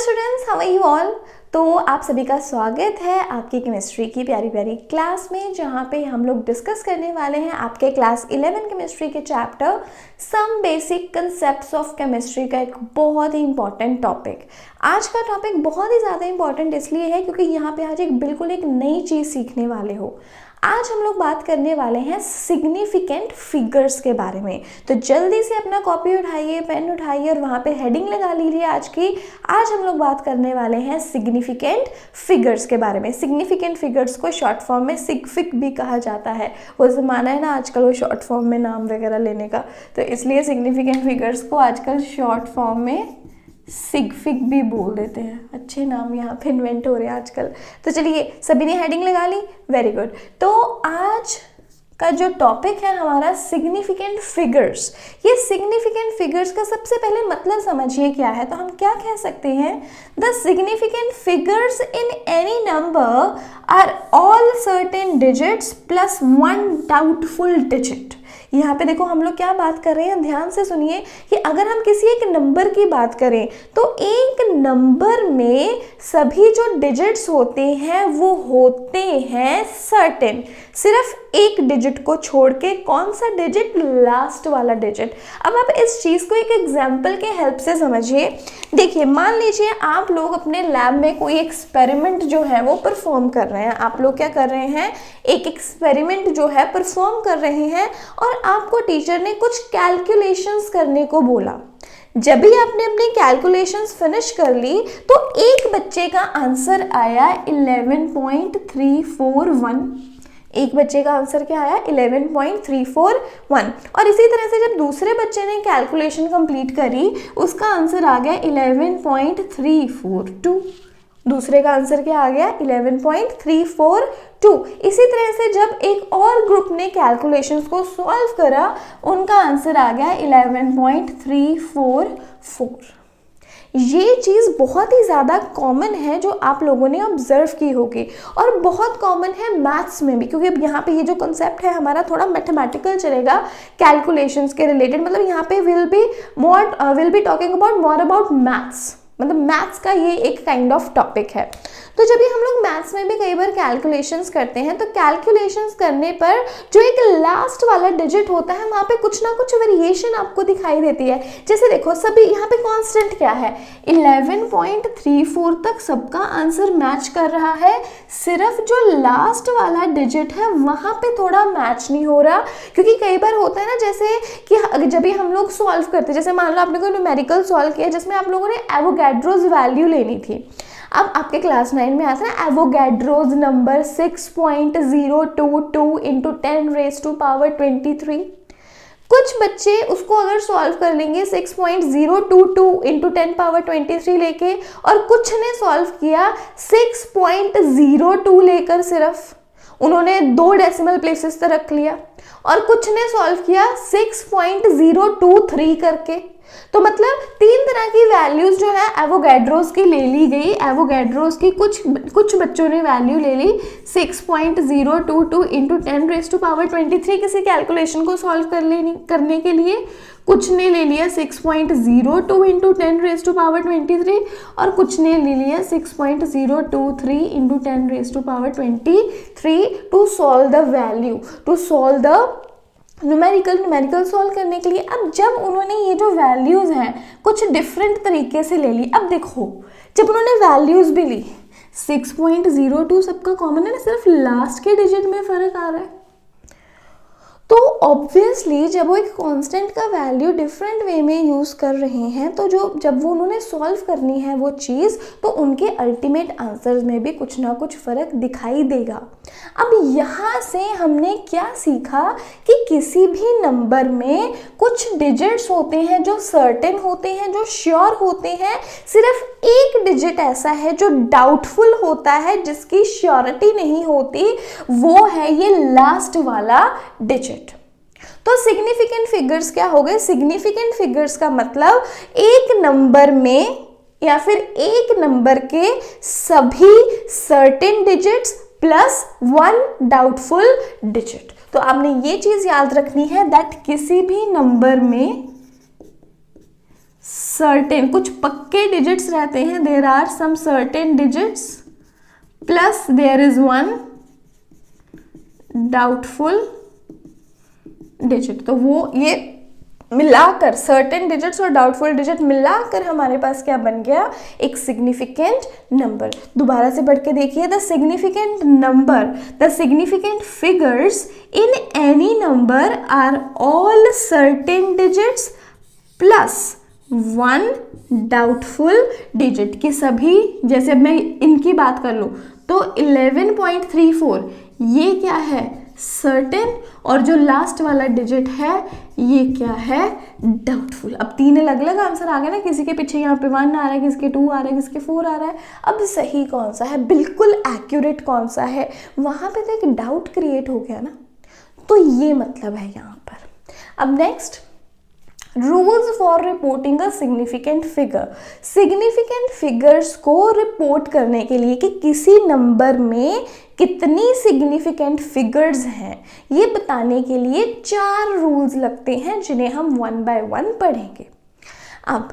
Students, how are you all. तो आप सभी का स्वागत है आपकी केमिस्ट्री की प्यारी प्यारी क्लास में, जहाँ पे हम लोग डिस्कस करने वाले हैं आपके क्लास 11 केमिस्ट्री के chapter some basic concepts of chemistry का एक बहुत ही इंपॉर्टेंट टॉपिक। आज का टॉपिक बहुत ही ज़्यादा इंपॉर्टेंट इसलिए है क्योंकि यहाँ पे आज बिल्कुल एक नई चीज़ सीखने वाले हो। आज हम लोग बात करने वाले हैं सिग्निफिकेंट फिगर्स के बारे में। तो जल्दी से अपना कॉपी उठाइए, पेन उठाइए और वहाँ पे हेडिंग लगा लीजिए आज की। आज हम लोग बात करने वाले हैं सिग्निफिकेंट फिगर्स के बारे में। सिग्निफिकेंट फिगर्स को शॉर्ट फॉर्म में सिग्फिक भी कहा जाता है। वो ज़माना है ना आजकल वो शॉर्ट फॉर्म में नाम वगैरह लेने का, तो इसलिए सिग्निफिकेंट फिगर्स को आजकल शॉर्ट फॉर्म में सिग्फिक भी बोल देते हैं। अच्छे नाम यहाँ पे इन्वेंट हो रहे हैं आजकल। तो चलिए, सभी ने हेडिंग लगा ली, वेरी गुड। तो आज का जो टॉपिक है हमारा सिग्निफिकेंट फिगर्स। ये सिग्निफिकेंट फिगर्स का सबसे पहले मतलब समझिए क्या है। तो हम क्या कह सकते हैं, the significant figures in any number are all certain digits plus one doubtful digit. यहाँ पे देखो हम लोग क्या बात कर रहे हैं, ध्यान से सुनिए कि अगर हम किसी एक नंबर की बात करें तो एक नंबर में सभी जो डिजिट्स होते हैं वो होते हैं सर्टेन, सिर्फ एक डिजिट को छोड़ के। कौन सा डिजिट? लास्ट वाला डिजिट। अब आप इस चीज़ को एक एग्जाम्पल के हेल्प से समझिए। देखिए, मान लीजिए आप लोग अपने लैब में कोई एक्सपेरिमेंट जो है वो परफॉर्म कर रहे हैं। आप लोग क्या कर रहे हैं, एक एक्सपेरिमेंट जो है परफॉर्म कर रहे हैं और आपको टीचर ने कुछ कैलकुलेशंस करने को बोला। जब भी आपने अपनी कैलकुलेशंस फिनिश कर ली तो एक बच्चे का आंसर आया 11.341। एक बच्चे का आंसर क्या आया? 11.341। और इसी तरह से जब दूसरे बच्चे ने कैलकुलेशन कंप्लीट करी उसका आंसर आ गया 11.342। दूसरे का आंसर क्या आ गया? 11.342। इसी तरह से जब एक और ग्रुप ने कैलकुलेशंस को सॉल्व करा उनका आंसर आ गया 11.344। ये चीज़ बहुत ही ज़्यादा कॉमन है जो आप लोगों ने ऑब्जर्व की होगी और बहुत कॉमन है मैथ्स में भी, क्योंकि अब यहाँ पे ये जो कॉन्सेप्ट है हमारा थोड़ा मैथमेटिकल चलेगा कैलकुलेशंस के रिलेटेड। मतलब यहाँ पे will be talking about more about maths, मतलब मैथ्स का ये एक काइंड ऑफ टॉपिक है। तो जब भी हम लोग मैथ्स में भी कई बार कैलकुलेशंस करते हैं तो कैलकुलेशंस करने पर जो एक लास्ट वाला डिजिट होता है वहाँ पे कुछ ना कुछ वेरिएशन आपको दिखाई देती है। जैसे देखो, सभी यहाँ पे कांस्टेंट क्या है? 11.34 तक सबका आंसर मैच कर रहा है, सिर्फ जो लास्ट वाला डिजिट है वहाँ पे थोड़ा मैच नहीं हो रहा। क्योंकि कई बार होता है ना, जैसे कि जब भी हम लोग सॉल्व करते हैं, जैसे मान लो आपने कोई न्यूमेरिकल सॉल्व किया जिसमें आप लोगों ने एवोगैड्रोज वैल्यू लेनी थी। अब आपके क्लास 9 में आता है एवोगैड्रोज नंबर 6.022 इंटू 10⁻23। कुछ बच्चे उसको अगर सॉल्व कर लेंगे 6.022 इंटू 10⁻23 लेके, और कुछ ने सॉल्व किया 6.02 लेकर, सिर्फ उन्होंने 2 डेसिमल प्लेसेस तक रख लिया, और कुछ ने सॉल्व किया 6.023 करके। तो मतलब 3 तरह की वैल्यूज जो है एवोगैड्रोस की ले ली गई। एवोगैड्रोस की कुछ बच्चों ने वैल्यू ले ली 6.022 इंटू 10⁻23 किसी कैलकुलेशन को सॉल्व करने के लिए। कुछ ने ले लिया 6.02 इंटू 10⁻23 और कुछ ने ले लिया 6.023 into 10⁻23 to solve the value, to solve the numerical solve करने के लिए। अब जब उन्होंने ये जो वैल्यूज़ हैं कुछ डिफरेंट तरीके से ले ली। अब देखो, जब उन्होंने वैल्यूज़ भी ली 6.02 सबका कॉमन है ना, सिर्फ लास्ट के डिजिट में फ़र्क आ रहा है। तो ऑब्वियसली जब वो एक कांस्टेंट का वैल्यू डिफरेंट वे में यूज़ कर रहे हैं तो जब वो उन्होंने सॉल्व करनी है वो चीज़, तो उनके अल्टीमेट आंसर्स में भी कुछ ना कुछ फ़र्क दिखाई देगा। अब यहाँ से हमने क्या सीखा कि किसी भी नंबर में कुछ डिजिट्स होते हैं जो सर्टेन होते हैं, जो श्योर होते हैं। सिर्फ एक डिजिट ऐसा है जो डाउटफुल होता है, जिसकी श्योरिटी नहीं होती, वो है ये लास्ट वाला डिजिट। तो सिग्निफिकेंट फिगर्स क्या हो गए? सिग्निफिकेंट फिगर्स का मतलब एक नंबर में या फिर एक नंबर के सभी certain digits plus one doubtful digit. तो आपने ये चीज याद रखनी है दैट किसी भी नंबर में सर्टेन, कुछ पक्के डिजिट्स रहते हैं, there are some certain digits plus there is one doubtful digit. तो वो ये मिलाकर सर्टेन डिजिट्स और डाउटफुल डिजिट मिलाकर हमारे पास क्या बन गया, एक सिग्निफिकेंट नंबर। दोबारा से पढ़ के देखिए, the significant number, the significant figures in any number are all certain digits plus one doubtful digit. कि सभी, जैसे अब मैं इनकी बात कर लूँ तो 11.34 ये क्या है, सर्टेन, और जो लास्ट वाला डिजिट है ये क्या है, डाउटफुल। अब तीन अलग अलग आंसर आ गए ना, किसी के पीछे यहाँ पे 1 आ रहा है, किसी के 2 आ रहा है, किसी के 4 आ रहा है। अब सही कौन सा है, बिल्कुल एक्यूरेट कौन सा है, वहाँ पे तो एक डाउट क्रिएट हो गया ना। तो ये मतलब है यहाँ पर। अब next, rules for reporting a significant figure. Significant figures को रिपोर्ट करने के लिए कि किसी नंबर में कितनी सिग्निफिकेंट फिगर्स हैं, ये बताने के लिए 4 रूल्स लगते हैं जिन्हें हम 1 बाय 1 पढ़ेंगे। अब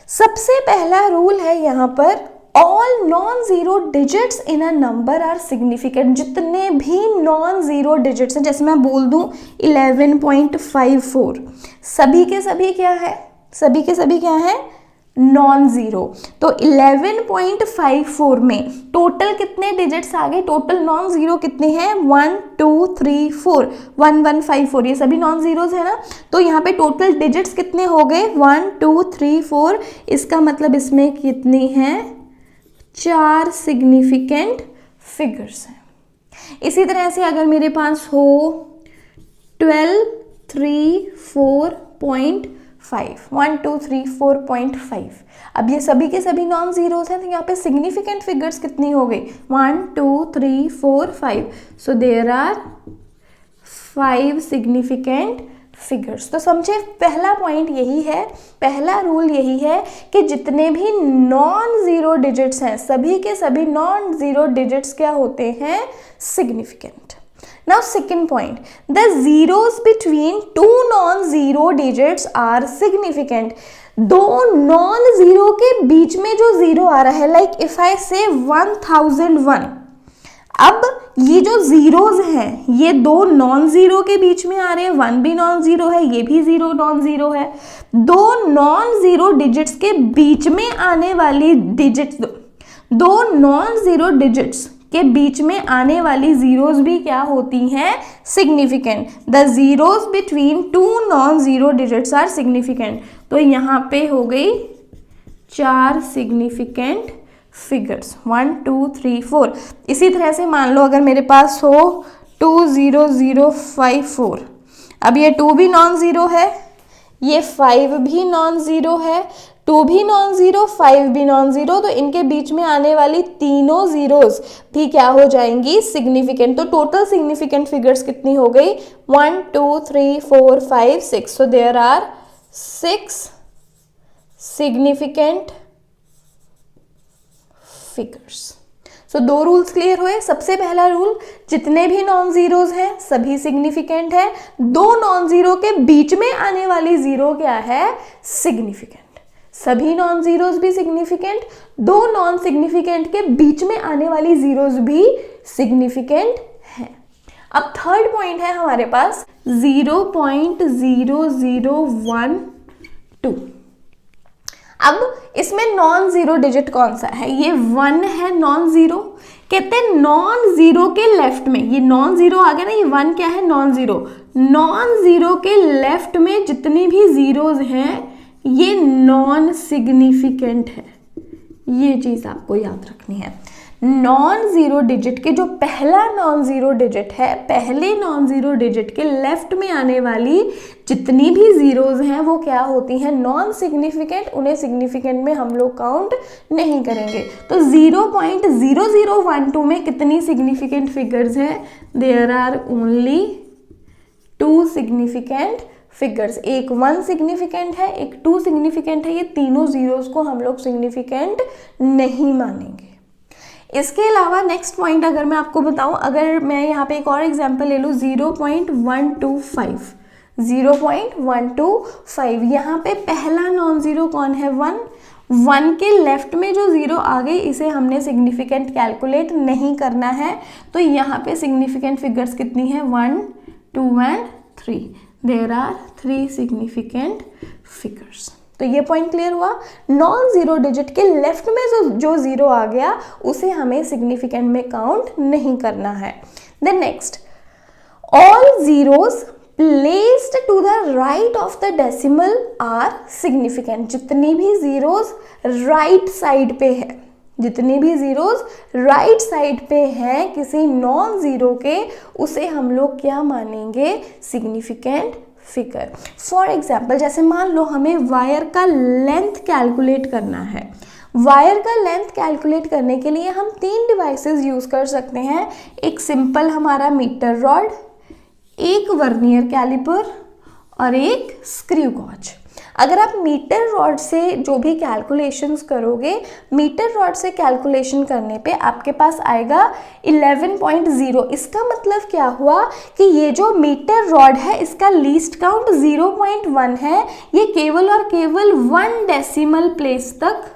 सबसे पहला रूल है यहाँ पर, all non zero digits in a number are significant. जितने भी नॉन जीरो डिजिट्स हैं, जैसे मैं बोल दूं 11.54, सभी के सभी क्या है, सभी के सभी क्या है, नॉन जीरो। तो 11.54 में टोटल कितने डिजिट्स आ गए, टोटल नॉन जीरो कितने हैं, 1 2 3 4, 1154, ये सभी नॉन जीरोज है ना। तो यहाँ पे टोटल डिजिट्स कितने हो गए, 1 2 3 4। इसका मतलब इसमें कितनी हैं, 4 सिग्निफिकेंट फिगर्स हैं। इसी तरह से अगर मेरे पास हो 12 3 4.5, 1 2 3 4.5, अब ये सभी के सभी नॉन जीरोस हैं, तो यहाँ पे सिग्निफिकेंट फिगर्स कितनी हो गई, 1 2 3 4 5। So there are 5 significant figures. तो समझे, पहला पॉइंट यही है, पहला रूल यही है कि जितने भी नॉन जीरो डिजिट्स हैं, सभी के सभी नॉन जीरो डिजिट्स क्या होते हैं, significant. Now second point, the zeros between 2 non zero digits are significant. दो नॉन जीरो के बीच में जो जीरो आ रहा है, लाइक इफ आई से 1001, अब ये जो जीरोज हैं ये दो नॉन जीरो के बीच में आ रहे हैं, 1 भी नॉन जीरो है, ये भी जीरो नॉन जीरो है। दो नॉन जीरो डिजिट्स के बीच में आने वाली डिजिट्स, दो नॉन जीरो डिजिट्स के बीच में आने वाली जीरोज भी क्या होती हैं, significant. The zeros between 2 non zero digits are significant. तो यहाँ पे हो गई 4 सिग्निफिकेंट फिगर्स, 1 2 3 4। इसी तरह से मान लो अगर मेरे पास हो 20054, अब ये 2 भी नॉन ज़ीरो है, ये 5 भी नॉन ज़ीरो है, 2 भी नॉन ज़ीरो, 5 भी नॉन ज़ीरो, तो इनके बीच में आने वाली तीनों ज़ीरोज़ भी क्या हो जाएंगी, सिग्निफिकेंट। तो टोटल सिग्निफिकेंट फिगर्स कितनी हो गई, 1 2 3 4 5 6। So there are 6 significant figures. So 2 rules clear हुए। सबसे पहला रूल, जितने भी नॉन जीरोज हैं सभी सिग्निफिकेंट है, 2 नॉन जीरो के बीच में आने वाली जीरो क्या है, सिग्निफिकेंट। सभी नॉन जीरोज भी सिग्निफिकेंट, 2 नॉन सिग्निफिकेंट के बीच में आने वाली जीरोज भी सिग्निफिकेंट है। अब थर्ड पॉइंट है हमारे पास 0.0012। अब इसमें नॉन जीरो डिजिट कौन सा है, ये 1 है नॉन जीरो। कहते हैं नॉन जीरो के लेफ्ट में, ये नॉन जीरो आ गया ना, ये 1 क्या है, नॉन जीरो। नॉन जीरो के लेफ्ट में जितनी भी जीरोज हैं ये नॉन सिग्निफिकेंट है। ये चीज आपको याद रखनी है। नॉन जीरो डिजिट के जो पहला नॉन जीरो डिजिट है, पहले नॉन जीरो डिजिट के लेफ्ट में आने वाली जितनी भी जीरोज हैं वो क्या होती हैं, नॉन सिग्निफिकेंट। उन्हें सिग्निफिकेंट में हम लोग काउंट नहीं करेंगे। तो 0.0012 में कितनी सिग्निफिकेंट फिगर्स हैं, there are only 2 significant figures. एक 1 सिग्निफिकेंट है, एक 2 सिग्निफिकेंट है। ये तीनों जीरोज को हम लोग सिग्निफिकेंट नहीं मानेंगे। इसके अलावा नेक्स्ट पॉइंट अगर मैं आपको बताऊं, अगर मैं यहाँ पे एक और एग्जांपल ले लूँ 0.125, 0.125। यहाँ पे पहला नॉन ज़ीरो कौन है? 1। 1 के लेफ्ट में जो ज़ीरो आ गई इसे हमने सिग्निफिकेंट कैलकुलेट नहीं करना है, तो यहाँ पे सिग्निफिकेंट फिगर्स कितनी है? 1, 2 and 3। There are 3 significant figures. तो ये पॉइंट क्लियर हुआ। नॉन ज़ीरो डिजिट के लेफ्ट में जो ज़ीरो आ गया उसे हमें सिग्निफिकेंट में काउंट नहीं करना है। Then next, all zeros placed to the right of the decimal are significant. जितनी भी ज़ीरोज़ राइट साइड पे है, जितनी भी ज़ीरोज़ राइट साइड पे हैं किसी नॉन ज़ीरो के, उसे हम लोग क्या मानेंगे? Significant figure. फॉर एग्जाम्पल, जैसे मान लो हमें वायर का लेंथ कैलकुलेट करना है। वायर का लेंथ कैलकुलेट करने के लिए हम 3 डिवाइसेस यूज़ कर सकते हैं। एक सिंपल हमारा मीटर रॉड, एक वर्नियर कैलिपर और एक स्क्रू गॉज। अगर आप मीटर रॉड से जो भी कैलकुलेशंस करोगे, मीटर रॉड से कैलकुलेशन करने पे आपके पास आएगा 11.0। इसका मतलब क्या हुआ कि ये जो मीटर रॉड है इसका लीस्ट काउंट 0.1 है। ये केवल और केवल 1 डेसिमल प्लेस तक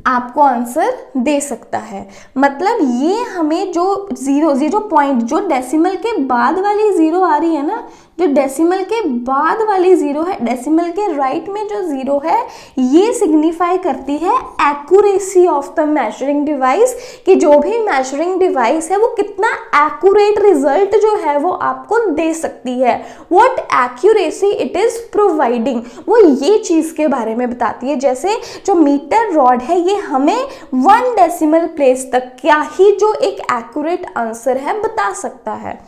आपको आंसर दे सकता है। मतलब ये हमें जो ज़ीरो पॉइंट, जो डेसिमल के बाद वाली ज़ीरो आ रही है ना, जो डेसिमल के बाद वाली ज़ीरो है, डेसिमल के राइट में जो ज़ीरो है, ये सिग्निफाई करती है accuracy of the measuring device, कि जो भी मेजरिंग डिवाइस है वो कितना एक्यूरेट रिजल्ट जो है वो आपको दे सकती है। What accuracy it is providing, वो ये चीज़ के बारे में बताती है। जैसे जो मीटर रॉड है ये हमें 1 डेसिमल प्लेस तक क्या ही जो एक एक्यूरेट आंसर है बता सकता है।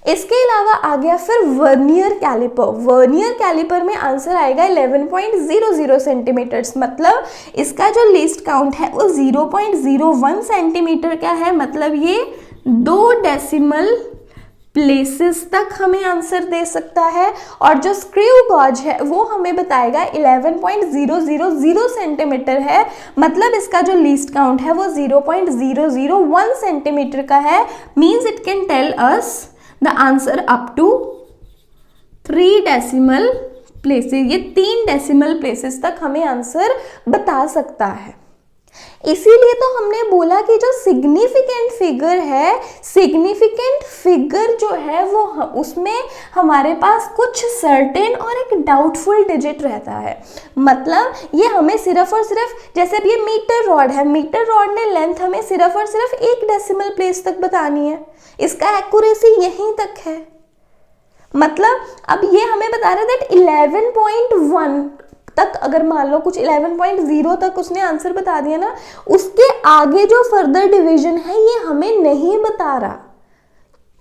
इसके अलावा आ गया फिर वर्नियर कैलिपर। वर्नियर कैलिपर में आंसर आएगा 11.00 सेंटीमीटर्स। मतलब इसका जो लीस्ट काउंट है वो 0.01 सेंटीमीटर का है। मतलब ये 2 डेसिमल प्लेसेस तक हमें आंसर दे सकता है। और जो स्क्रू गॉज है वो हमें बताएगा 11.000 सेंटीमीटर है। मतलब इसका जो लीस्ट काउंट है वो 0.001 सेंटीमीटर का है। Means it can tell us the answer up to 3 decimal places. ये 3 डेसिमल प्लेसेस तक हमें आंसर बता सकता है। इसीलिए तो हमने बोला कि जो सिग्निफिकेंट फिगर है, सिग्निफिकेंट फिगर जो है वो उसमें हमारे पास कुछ सर्टेन और एक डाउटफुल डिजिट रहता है। मतलब ये हमें सिर्फ और सिर्फ, जैसे अब ये मीटर रॉड है, मीटर रॉड ने लेंथ हमें सिर्फ और सिर्फ 1 डेसिमल प्लेस तक बतानी है, इसका एक्यूरेसी यहीं तक है। मतलब अब ये हमें बता रहा है दैट 11.1 तक, अगर मान लो कुछ 11.0 तक उसने आंसर बता दिया ना, उसके आगे जो फर्दर डिवीजन है ये हमें नहीं बता रहा।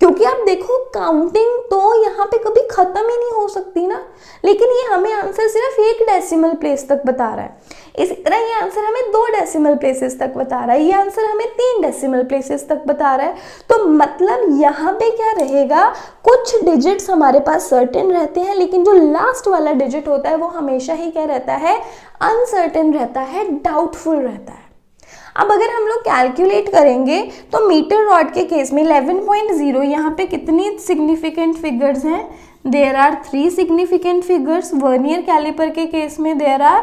क्योंकि आप देखो काउंटिंग तो यहाँ पे कभी खत्म ही नहीं हो सकती ना, लेकिन ये हमें आंसर सिर्फ 1 डेसिमल प्लेस तक बता रहा है। इसी तरह ये आंसर हमें 2 डेसिमल प्लेसेस तक बता रहा है, ये आंसर हमें 3 डेसिमल प्लेसेस तक बता रहा है। तो मतलब यहाँ पे क्या रहेगा, कुछ डिजिट्स हमारे पास सर्टेन रहते हैं, लेकिन जो लास्ट वाला डिजिट होता है वो हमेशा ही क्या रहता है, अनसर्टेन रहता है, डाउटफुल रहता है। अब अगर हम लोग कैलकुलेट करेंगे तो मीटर रॉड के केस में 11.0, यहाँ पे कितनी सिग्निफिकेंट फिगर्स हैं? There are 3 significant figures. Vernier calliper के केस में there are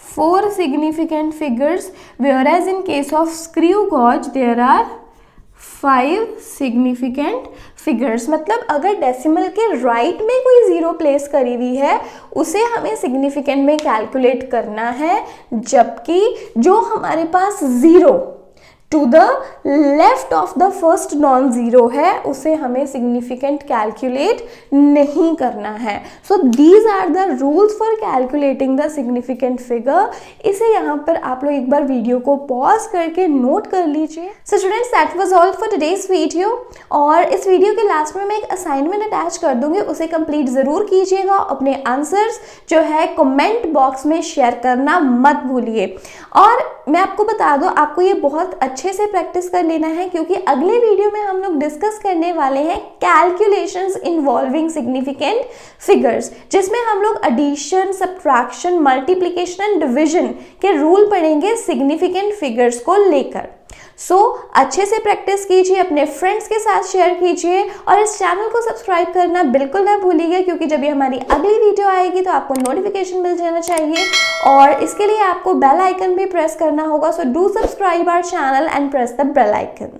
4 significant figures, whereas in case of screw gauge there are 5 significant figures। मतलब अगर डेसिमल के राइट में कोई ज़ीरो प्लेस करी हुई है उसे हमें सिग्निफिकेंट में कैलकुलेट करना है, जबकि जो हमारे पास zero to the left of the first non zero है उसे हमें सिग्निफिकेंट कैलकुलेट नहीं करना है। So these are the rules for calculating the significant figure. इसे यहाँ पर आप लोग एक बार वीडियो को पॉज करके नोट कर लीजिए। So students, that was all for today's video. और इस वीडियो के लास्ट में मैं एक असाइनमेंट अटैच कर दूंगी, उसे कंप्लीट ज़रूर कीजिएगा। अपने आंसर्स जो है कमेंट बॉक्स में शेयर करना मत भूलिए। और मैं आपको बता दूं, आपको ये बहुत अच्छे से प्रैक्टिस कर लेना है, क्योंकि अगले वीडियो में हम लोग डिस्कस करने वाले हैं कैलकुलेशंस इन्वॉल्विंग सिग्निफिकेंट फिगर्स, जिसमें हम लोग addition, subtraction, multiplication and division के रूल पढ़ेंगे सिग्निफिकेंट फिगर्स को लेकर। सो अच्छे से प्रैक्टिस कीजिए, अपने फ्रेंड्स के साथ शेयर कीजिए और इस चैनल को सब्सक्राइब करना बिल्कुल ना भूलिए, क्योंकि जब भी हमारी अगली वीडियो आएगी तो आपको नोटिफिकेशन मिल जाना चाहिए और इसके लिए आपको बेल आइकन भी प्रेस करना होगा। So do subscribe our channel and press the bell icon.